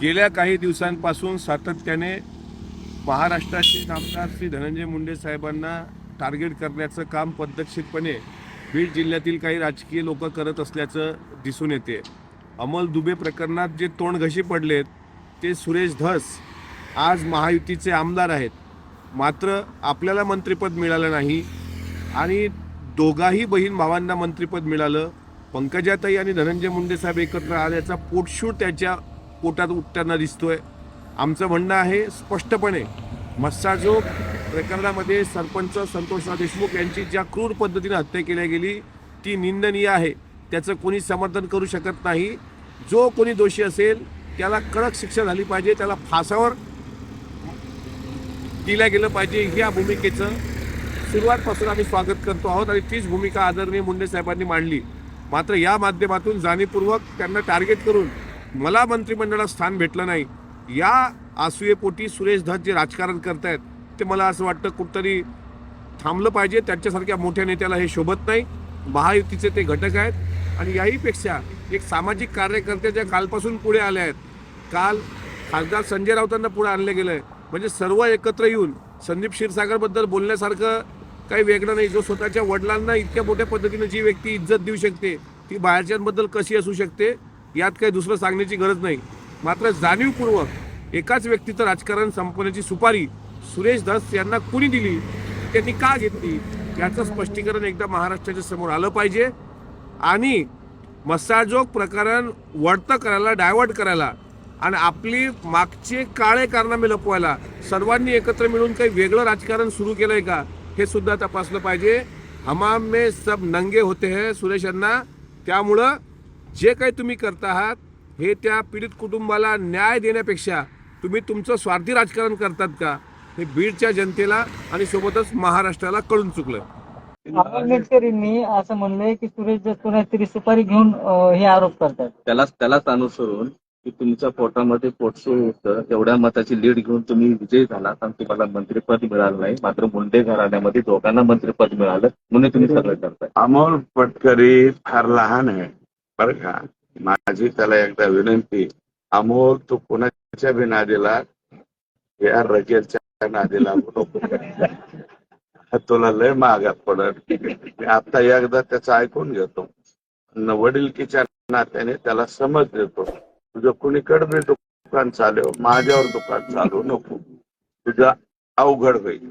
गेल्या काही दिवसांपासून सातत्याने महाराष्ट्राचे आमदार श्री धनंजय मुंडे साहेबांना टार्गेट करण्याचं काम पद्धतशीरपणे बीड जिल्ह्यातील काही राजकीय लोक करत असल्याचं दिसून येते। अमोल दुबे प्रकरणात जे तोंडघशी पडलेत ते सुरेश धस आज महायुतीचे आमदार आहेत, मात्र आपल्याला मंत्रिपद मिळालं नाही आणि दोघाही बहीण भावांना मंत्रिपद मिळालं। पंकजाताई आणि धनंजय मुंडे साहेब एकत्र आल्याचा पोटशूळ त्याच्या पोटात उठताना दिसतोय। आमचं म्हणणं आहे स्पष्टपणे, मस्साजोग प्रकरणामध्ये सरपंच संतोषराव देशमुख यांची ज्या क्रूर पद्धतीने हत्या केली गेली ती निंदनीय आहे, त्याचं कोणी समर्थन करू शकत नाही। जो कोणी दोषी असेल त्याला कडक शिक्षा झाली पाहिजे, त्याला फासावर दिलं गेलं पाहिजे, ह्या भूमिकेचं सुरुवातपासून आम्ही स्वागत करतो आहोत आणि तीच भूमिका आदरणीय मुंडे साहेबांनी मांडली। मात्र या माध्यमातून जाणीवपूर्वक त्यांना टार्गेट करून मला मंत्रिमंडळात स्थान भेटलं नाही या आसूयेपोटी सुरेश धस जे राजकारण करतायत ते मला असं वाटतं कुठतरी थांबलं पाहिजे। त्यांच्यासारख्या मोठ्या नेत्याला हे शोभत नाही। महायुतीचे ते घटक आहेत आणि याहीपेक्षा एक सामाजिक कार्यकर्ते ज्या कालपासून पुढे आले आहेत, काल खासदार संजय राऊतांना पुढे आणलं गेलं आहे, म्हणजे सर्व एकत्र येऊन संदीप क्षीरसागरबद्दल बोलण्यासारखं काही वेगळं नाही। जो स्वतःच्या वडिलांना इतक्या मोठ्या पद्धतीने जी व्यक्ती इज्जत देऊ शकते ती बाहेरच्यांबद्दल कशी असू शकते यात काही दुसरं सांगण्याची गरज नाही। मात्र जाणीवपूर्वक एकाच व्यक्तीचं राजकारण संपवण्याची सुपारी सुरेश धस यांना कुणी दिली, त्यांनी का घेतली याचं स्पष्टीकरण एकदा महाराष्ट्राच्या समोर आलं पाहिजे आणि मस्साजोग प्रकरण वळतं करायला, डायव्हर्ट करायला आणि आपली मागचे काळे कारनामे लपवायला सर्वांनी एकत्र मिळून काही वेगळं राजकारण सुरू केलंय का हे सुद्धा तपासलं पाहिजे। हमाम में सब नंगे होते हैं सुरेश अण्णा, त्यामुळं जे काही तुम्ही करता आहात हे त्या पीडित कुटुंबाला न्याय देण्यापेक्षा तुम्ही तुमचं स्वार्थी राजकारण करतात का हे बीडच्या जनतेला आणि सोबतच महाराष्ट्राला कळून चुकलं। आंबेडकरांनी असं म्हणलंय की सुरेश धस कोणातरी सुपारी घेऊन हे आरोप करतात। त्यालाच अनुसरून की तुमच्या पोटामध्ये पोटसूळ होतं, एवढ्या मताची लीड घेऊन तुम्ही विजयी झालात आणि तुम्हाला मंत्रिपद मिळालं नाही। मात्र मुंडे घराण्यामध्ये दोघांना मंत्रिपद मिळालं म्हणून तुम्ही सगळं करताय। अमोल पटकरी फार लहान आहे बरं का, माझी त्याला एकदा विनंती, अमोल तू कोणाच्या बी नादीला या रगेलच्या नादीला नको, तुला लय महागात पडत। मी आता एकदा त्याचं ऐकून घेतो, वडिलकीच्या नात्याने त्याला समज देतो, तुझं कुणीकडे बी दुकान चालव, माझ्यावर दुकान चालू नको, तुझं अवघड होईल।